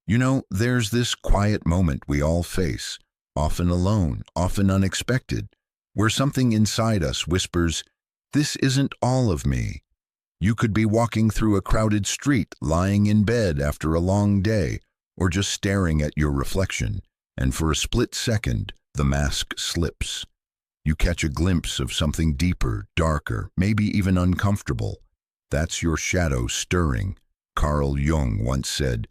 There's this quiet moment we all face, often alone, often unexpected, where something inside us whispers, "This isn't all of me." You could be walking through a crowded street, lying in bed after a long day, or just staring at your reflection, and for a split second, the mask slips. You catch a glimpse of something deeper, darker, maybe even uncomfortable. That's your shadow stirring. Carl Jung once said,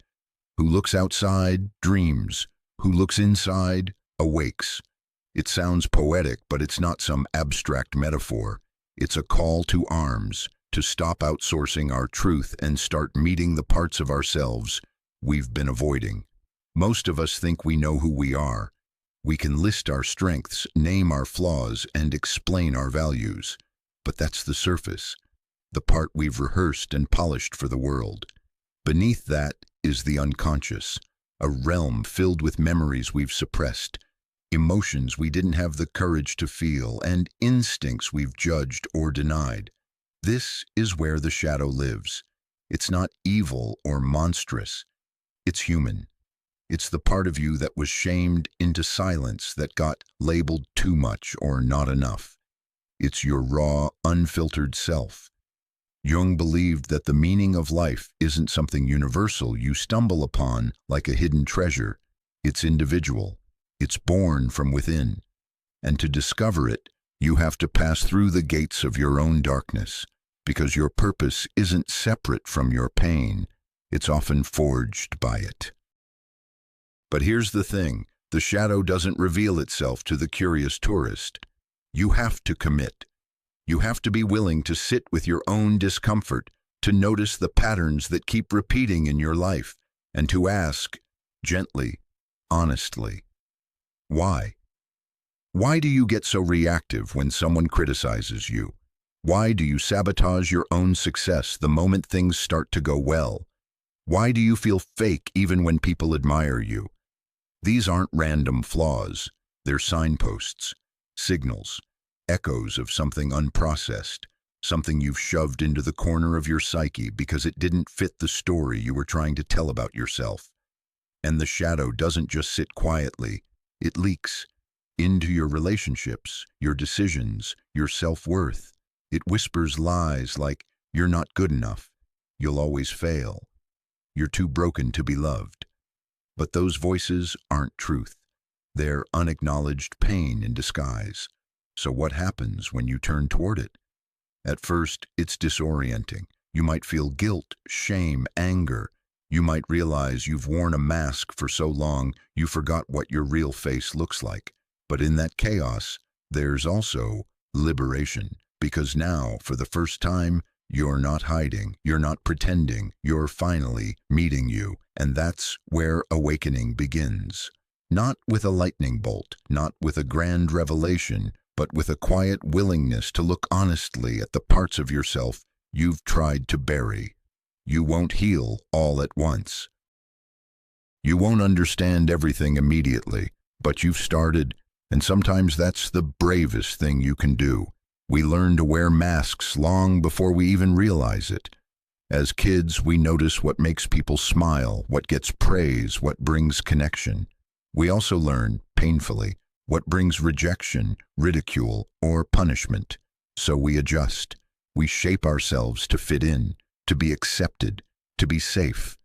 "Who looks outside, dreams. Who looks inside, awakes." It sounds poetic, but it's not some abstract metaphor. It's a call to arms, to stop outsourcing our truth and start meeting the parts of ourselves we've been avoiding. Most of us think we know who we are. We can list our strengths, name our flaws, and explain our values. But that's the surface, the part we've rehearsed and polished for the world. Beneath that is the unconscious, a realm filled with memories we've suppressed, emotions we didn't have the courage to feel, and instincts we've judged or denied. This is where the shadow lives. It's not evil or monstrous. It's human. It's the part of you that was shamed into silence, that got labeled too much or not enough. It's your raw, unfiltered self. Jung believed that the meaning of life isn't something universal you stumble upon like a hidden treasure. It's individual. It's born from within. And to discover it, you have to pass through the gates of your own darkness, because your purpose isn't separate from your pain. It's often forged by it. But here's the thing, the shadow doesn't reveal itself to the curious tourist. You have to commit. You have to be willing to sit with your own discomfort, to notice the patterns that keep repeating in your life, and to ask, gently, honestly, why? Why do you get so reactive when someone criticizes you? Why do you sabotage your own success the moment things start to go well? Why do you feel fake even when people admire you? These aren't random flaws. They're signposts, signals, echoes of something unprocessed, something you've shoved into the corner of your psyche because it didn't fit the story you were trying to tell about yourself. And the shadow doesn't just sit quietly, it leaks into your relationships, your decisions, your self-worth. It whispers lies like, "You're not good enough. You'll always fail. You're too broken to be loved." But those voices aren't truth. They're unacknowledged pain in disguise. So what happens when you turn toward it? At first, it's disorienting. You might feel guilt, shame, anger. You might realize you've worn a mask for so long you forgot what your real face looks like. But in that chaos, there's also liberation. Because now, for the first time, you're not hiding, you're not pretending, you're finally meeting you. And that's where awakening begins. Not with a lightning bolt, not with a grand revelation, but with a quiet willingness to look honestly at the parts of yourself you've tried to bury. You won't heal all at once. You won't understand everything immediately, but you've started, and sometimes that's the bravest thing you can do. We learn to wear masks long before we even realize it. As kids, we notice what makes people smile, what gets praise, what brings connection. We also learn, painfully, what brings rejection, ridicule, or punishment. So we adjust. We shape ourselves to fit in, to be accepted, to be safe.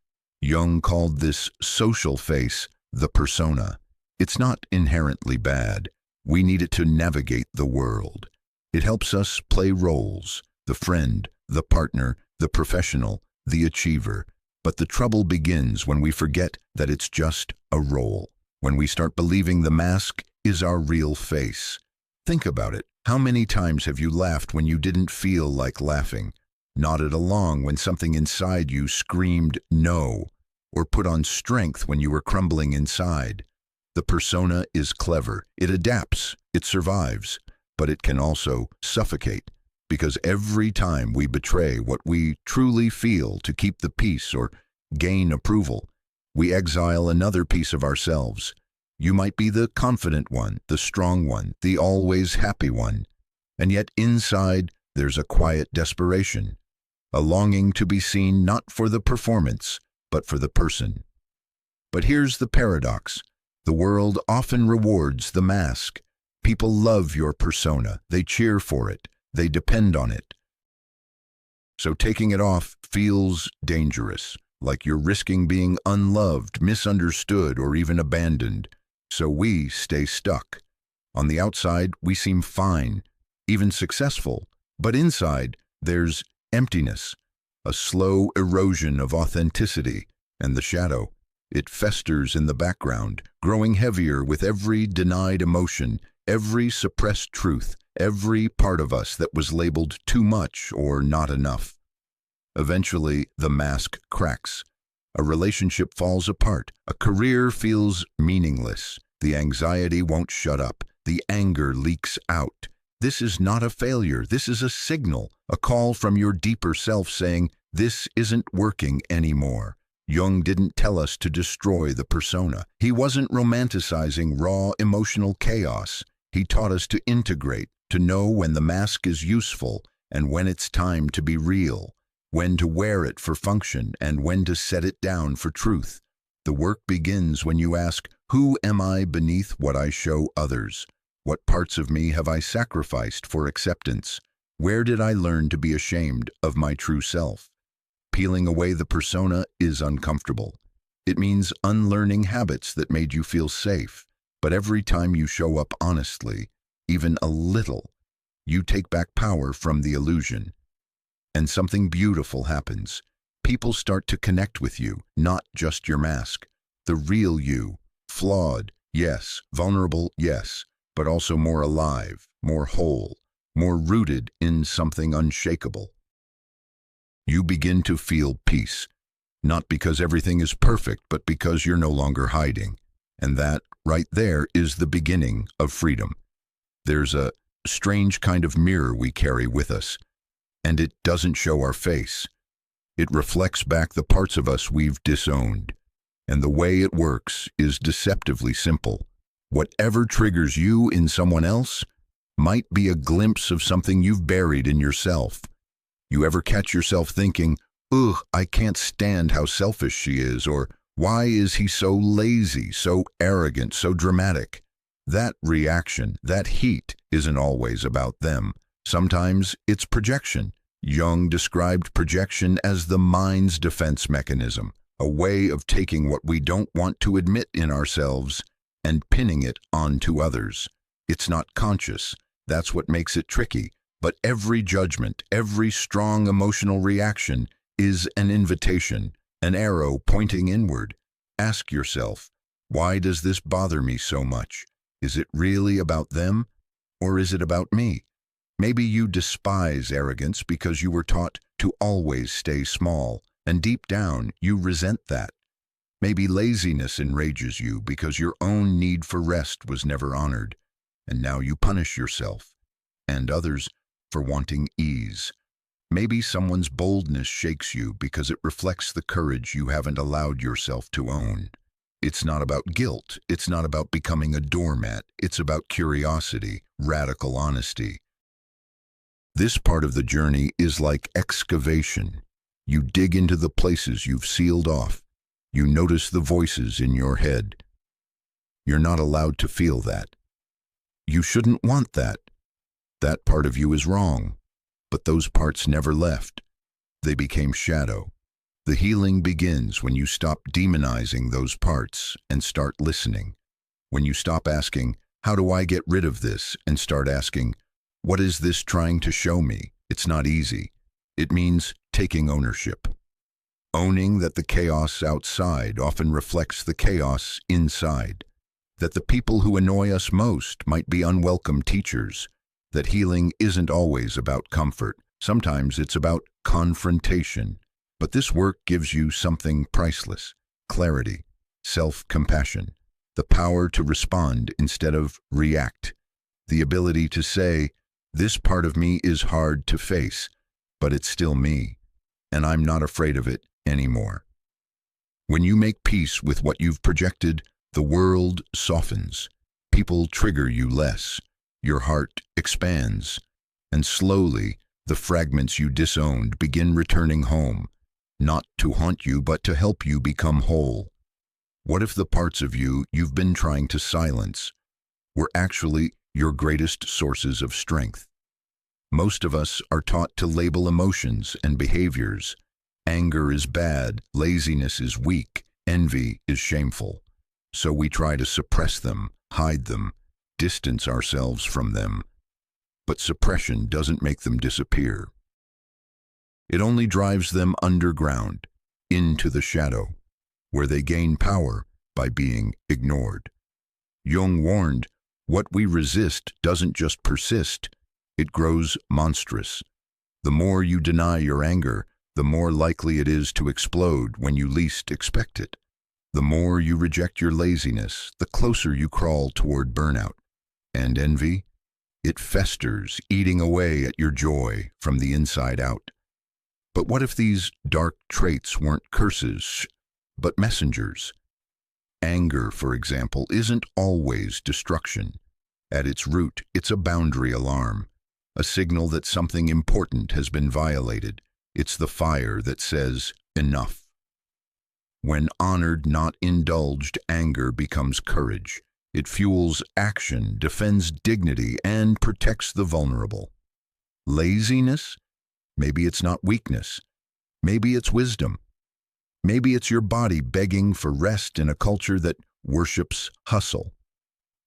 Jung called this social face the persona. It's not inherently bad. We need it to navigate the world. It helps us play roles, the friend, the partner, the professional, the achiever. But the trouble begins when we forget that it's just a role, when we start believing the mask is our real face. Think about it. How many times have you laughed when you didn't feel like laughing, nodded along when something inside you screamed no, or put on strength when you were crumbling inside? The persona is clever. It adapts, it survives, but it can also suffocate. Because every time we betray what we truly feel to keep the peace or gain approval, we exile another piece of ourselves. You might be the confident one, the strong one, the always happy one. And yet inside, there's a quiet desperation, a longing to be seen not for the performance, but for the person. But here's the paradox. The world often rewards the mask. People love your persona. They cheer for it. They depend on it. So taking it off feels dangerous, like you're risking being unloved, misunderstood, or even abandoned. So we stay stuck. On the outside, we seem fine, even successful. But inside, there's emptiness, a slow erosion of authenticity, and the shadow. It festers in the background, growing heavier with every denied emotion, every suppressed truth, every part of us that was labeled too much or not enough. Eventually, the mask cracks. A relationship falls apart. A career feels meaningless. The anxiety won't shut up. The anger leaks out. This is not a failure. This is a signal, a call from your deeper self saying, this isn't working anymore. Jung didn't tell us to destroy the persona. He wasn't romanticizing raw emotional chaos. He taught us to integrate, to know when the mask is useful and when it's time to be real, when to wear it for function and when to set it down for truth. The work begins when you ask, who am I beneath what I show others? What parts of me have I sacrificed for acceptance? Where did I learn to be ashamed of my true self? Peeling away the persona is uncomfortable. It means unlearning habits that made you feel safe. But every time you show up honestly, even a little, you take back power from the illusion. And something beautiful happens. People start to connect with you, not just your mask. The real you, flawed, yes, vulnerable, yes, but also more alive, more whole, more rooted in something unshakable. You begin to feel peace, not because everything is perfect, but because you're no longer hiding. And that, right there, is the beginning of freedom. There's a strange kind of mirror we carry with us, and it doesn't show our face. It reflects back the parts of us we've disowned. And the way it works is deceptively simple. Whatever triggers you in someone else might be a glimpse of something you've buried in yourself. You ever catch yourself thinking, ugh, I can't stand how selfish she is, or why is he so lazy, so arrogant, so dramatic? That reaction, that heat, isn't always about them. Sometimes it's projection. Jung described projection as the mind's defense mechanism, a way of taking what we don't want to admit in ourselves and pinning it onto others. It's not conscious. That's what makes it tricky. But every judgment, every strong emotional reaction is an invitation, an arrow pointing inward. Ask yourself, why does this bother me so much? Is it really about them, or is it about me? Maybe you despise arrogance because you were taught to always stay small, and deep down you resent that. Maybe laziness enrages you because your own need for rest was never honored, and now you punish yourself and others for wanting ease. Maybe someone's boldness shakes you because it reflects the courage you haven't allowed yourself to own. It's not about guilt. It's not about becoming a doormat. It's about curiosity, radical honesty. This part of the journey is like excavation. You dig into the places you've sealed off. You notice the voices in your head. You're not allowed to feel that. You shouldn't want that. That part of you is wrong. But those parts never left. They became shadow. The healing begins when you stop demonizing those parts and start listening. When you stop asking, how do I get rid of this? And start asking, what is this trying to show me? It's not easy. It means taking ownership. Owning that the chaos outside often reflects the chaos inside. That the people who annoy us most might be unwelcome teachers. That healing isn't always about comfort. Sometimes it's about confrontation. But this work gives you something priceless: clarity, self-compassion, the power to respond instead of react, the ability to say, this part of me is hard to face, but it's still me, and I'm not afraid of it anymore. When you make peace with what you've projected, the world softens. People trigger you less. Your heart expands, and slowly the fragments you disowned begin returning home, not to haunt you but to help you become whole. What if the parts of you you've been trying to silence were actually your greatest sources of strength? Most of us are taught to label emotions and behaviors. Anger is bad, laziness is weak, envy is shameful. So we try to suppress them, hide them, distance ourselves from them. But suppression doesn't make them disappear. It only drives them underground, into the shadow, where they gain power by being ignored. Jung warned, what we resist doesn't just persist, it grows monstrous. The more you deny your anger, the more likely it is to explode when you least expect it. The more you reject your laziness, the closer you crawl toward burnout. And envy? It festers, eating away at your joy from the inside out. But what if these dark traits weren't curses, but messengers? Anger, for example, isn't always destruction. At its root, it's a boundary alarm, a signal that something important has been violated. It's the fire that says, enough. When honored, not indulged, anger becomes courage. It fuels action, defends dignity, and protects the vulnerable. Laziness? Maybe it's not weakness. Maybe it's wisdom. Maybe it's your body begging for rest in a culture that worships hustle.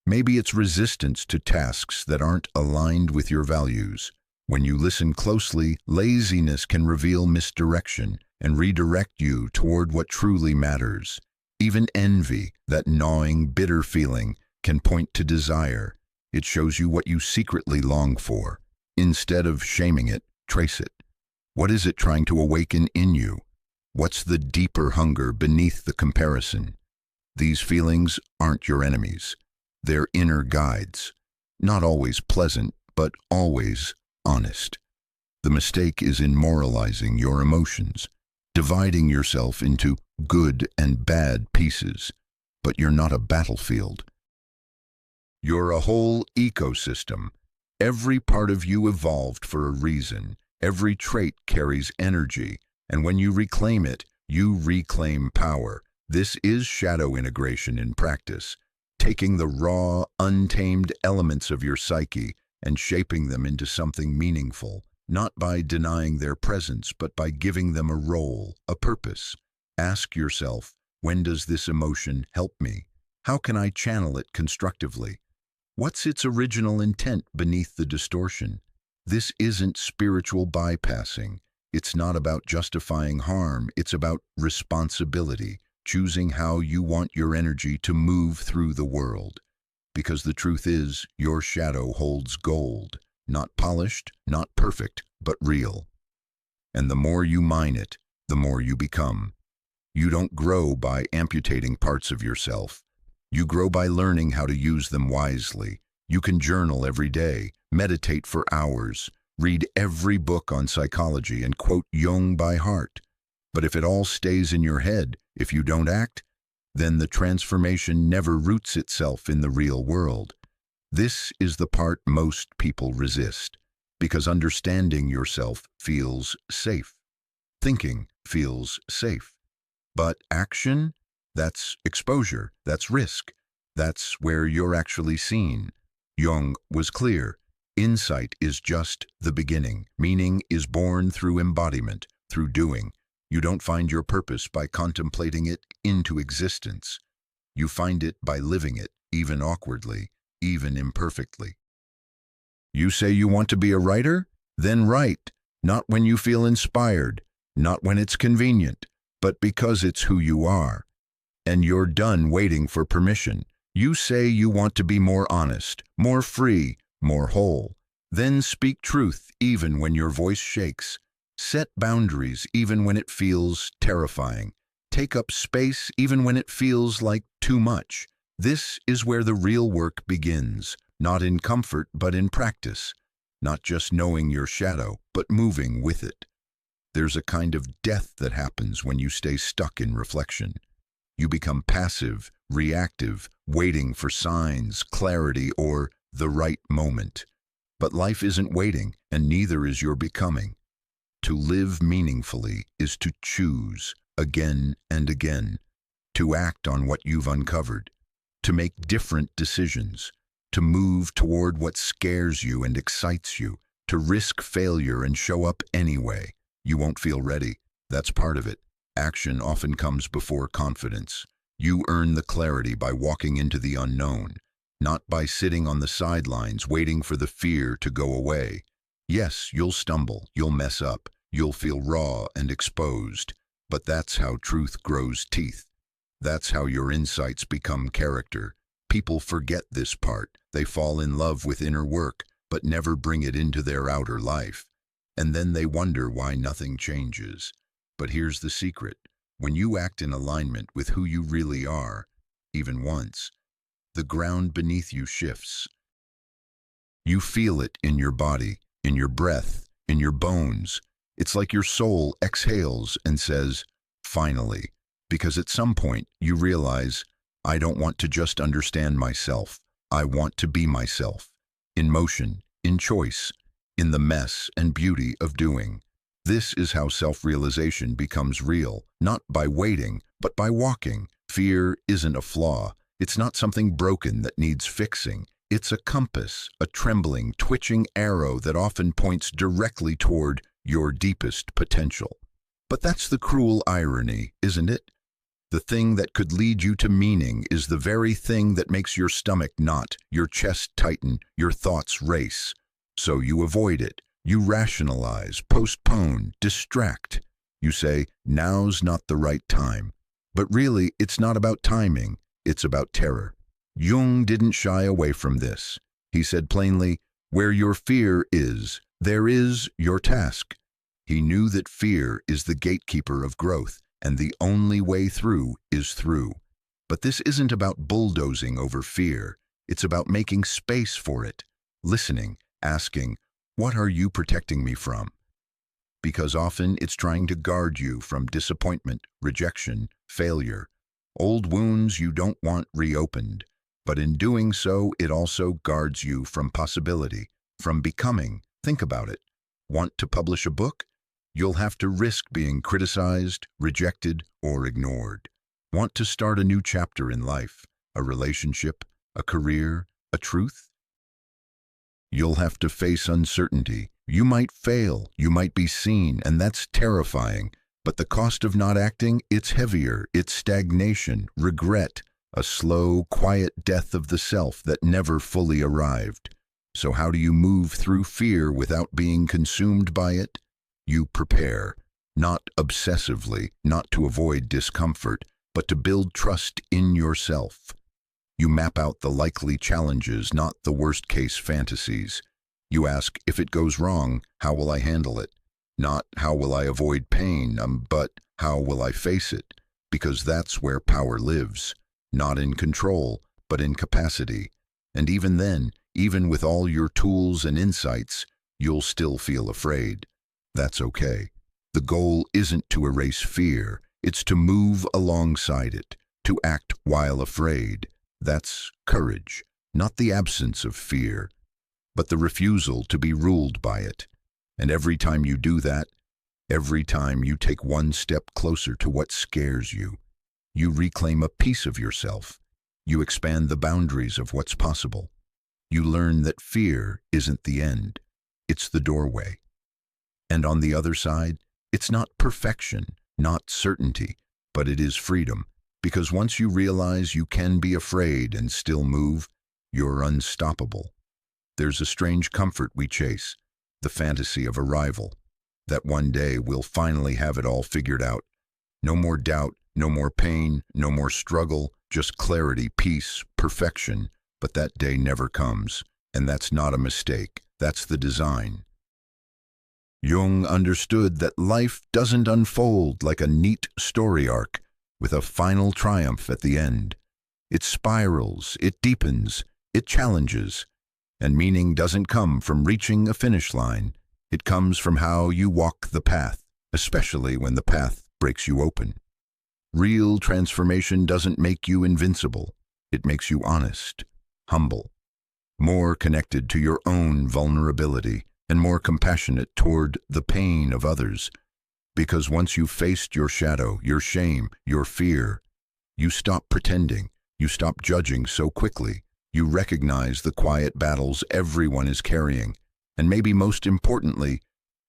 Maybe it's resistance to tasks that aren't aligned with your values. When you listen closely, laziness can reveal misdirection and redirect you toward what truly matters. Even envy, that gnawing, bitter feeling, can point to desire. It shows you what you secretly long for. Instead of shaming it, trace it. What is it trying to awaken in you? What's the deeper hunger beneath the comparison? These feelings aren't your enemies. They're inner guides. Not always pleasant, but always honest. The mistake is in moralizing your emotions, dividing yourself into good and bad pieces. But you're not a battlefield. You're a whole ecosystem. Every part of you evolved for a reason. Every trait carries energy, and when you reclaim it, you reclaim power. This is shadow integration in practice, taking the raw, untamed elements of your psyche and shaping them into something meaningful, not by denying their presence, but by giving them a role, a purpose. Ask yourself, when does this emotion help me? How can I channel it constructively? What's its original intent beneath the distortion? This isn't spiritual bypassing. It's not about justifying harm. It's about responsibility, choosing how you want your energy to move through the world. Because the truth is, your shadow holds gold, not polished, not perfect, but real. And the more you mine it, the more you become. You don't grow by amputating parts of yourself. You grow by learning how to use them wisely. You can journal every day, meditate for hours, read every book on psychology, and quote Jung by heart. But if it all stays in your head, if you don't act, then the transformation never roots itself in the real world. This is the part most people resist, because understanding yourself feels safe. Thinking feels safe. But action? That's exposure, that's risk. That's where you're actually seen. Jung was clear. Insight is just the beginning. Meaning is born through embodiment, through doing. You don't find your purpose by contemplating it into existence. You find it by living it, even awkwardly, even imperfectly. You say you want to be a writer? Then write. Not when you feel inspired, not when it's convenient, but because it's who you are. And you're done waiting for permission. You say you want to be more honest, more free, more whole. Then speak truth even when your voice shakes. Set boundaries even when it feels terrifying. Take up space even when it feels like too much. This is where the real work begins, not in comfort but in practice. Not just knowing your shadow, but moving with it. There's a kind of death that happens when you stay stuck in reflection. You become passive, reactive, waiting for signs, clarity, or the right moment. But life isn't waiting, and neither is your becoming. To live meaningfully is to choose again and again, to act on what you've uncovered, to make different decisions, to move toward what scares you and excites you, to risk failure and show up anyway. You won't feel ready. That's part of it. Action often comes before confidence. You earn the clarity by walking into the unknown, not by sitting on the sidelines waiting for the fear to go away. Yes, you'll stumble, you'll mess up, you'll feel raw and exposed, but that's how truth grows teeth. That's how your insights become character. People forget this part. They fall in love with inner work, but never bring it into their outer life. And then they wonder why nothing changes. But here's the secret. When you act in alignment with who you really are, even once, the ground beneath you shifts. You feel it in your body, in your breath, in your bones. It's like your soul exhales and says, finally. Because at some point you realize, I don't want to just understand myself. I want to be myself. In motion, in choice, in the mess and beauty of doing. This is how self-realization becomes real, not by waiting, but by walking. Fear isn't a flaw. It's not something broken that needs fixing. It's a compass, a trembling, twitching arrow that often points directly toward your deepest potential. But that's the cruel irony, isn't it? The thing that could lead you to meaning is the very thing that makes your stomach knot, your chest tighten, your thoughts race. So you avoid it. You rationalize, postpone, distract. You say, now's not the right time. But really, it's not about timing. It's about terror. Jung didn't shy away from this. He said plainly, where your fear is, there is your task. He knew that fear is the gatekeeper of growth, and the only way through is through. But this isn't about bulldozing over fear. It's about making space for it, listening, asking, what are you protecting me from? Because often it's trying to guard you from disappointment, rejection, failure, old wounds you don't want reopened. But in doing so, it also guards you from possibility, from becoming. Think about it. Want to publish a book? You'll have to risk being criticized, rejected, or ignored. Want to start a new chapter in life, a relationship, a career, a truth? You'll have to face uncertainty. You might fail, you might be seen, and that's terrifying. But the cost of not acting, it's heavier. It's stagnation, regret, a slow, quiet death of the self that never fully arrived. So how do you move through fear without being consumed by it? You prepare, not obsessively, not to avoid discomfort, but to build trust in yourself. You map out the likely challenges, not the worst-case fantasies. You ask, if it goes wrong, how will I handle it? Not how will I avoid pain, but how will I face it? Because that's where power lives, not in control, but in capacity. And even then, even with all your tools and insights, you'll still feel afraid. That's okay. The goal isn't to erase fear, it's to move alongside it, to act while afraid. That's courage, not the absence of fear, but the refusal to be ruled by it. And every time you do that, every time you take one step closer to what scares you, you reclaim a piece of yourself. You expand the boundaries of what's possible. You learn that fear isn't the end, it's the doorway. And on the other side, it's not perfection, not certainty, but it is freedom. Because once you realize you can be afraid and still move, you're unstoppable. There's a strange comfort we chase, the fantasy of arrival, that one day we'll finally have it all figured out. No more doubt, no more pain, no more struggle, just clarity, peace, perfection. But that day never comes, and that's not a mistake. That's the design. Jung understood that life doesn't unfold like a neat story arc with a final triumph at the end. It spirals, it deepens, it challenges, and meaning doesn't come from reaching a finish line. It comes from how you walk the path, especially when the path breaks you open. Real transformation doesn't make you invincible. It makes you honest, humble, more connected to your own vulnerability, and more compassionate toward the pain of others. Because once you've faced your shadow, your shame, your fear, You stop pretending. You stop judging so quickly. You recognize the quiet battles everyone is carrying. And maybe most importantly,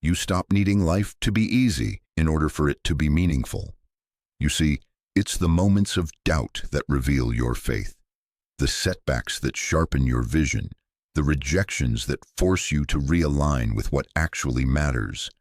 you stop needing life to be easy in order for it to be meaningful. You see, it's the moments of doubt that reveal your faith, the setbacks that sharpen your vision, the rejections that force you to realign with what actually matters,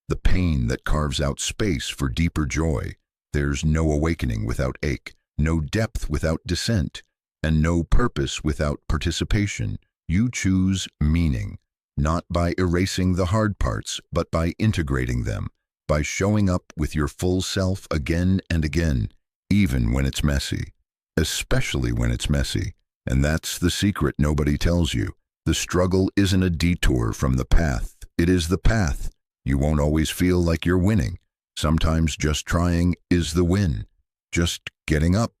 the pain that carves out space for deeper joy. There's no awakening without ache, no depth without dissent, and no purpose without participation. You choose meaning, not by erasing the hard parts, but by integrating them, by showing up with your full self again and again, even when it's messy, especially when it's messy. And that's the secret nobody tells you. The struggle isn't a detour from the path. It is the path. You won't always feel like you're winning. Sometimes just trying is the win. Just getting up.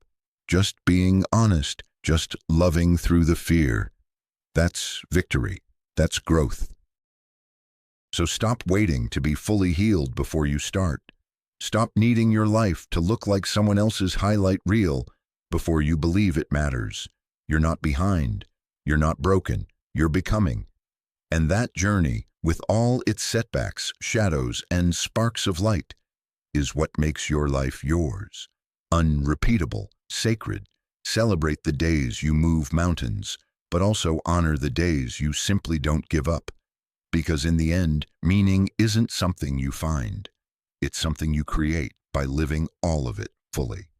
Just being honest. Just loving through the fear. That's victory. That's growth. So stop waiting to be fully healed before you start. Stop needing your life to look like someone else's highlight reel before you believe it matters. You're not behind. You're not broken. You're becoming. And that journey, with all its setbacks, shadows, and sparks of light, is what makes your life yours. Unrepeatable, sacred. Celebrate the days you move mountains, but also honor the days you simply don't give up. Because in the end, meaning isn't something you find. It's something you create by living all of it fully.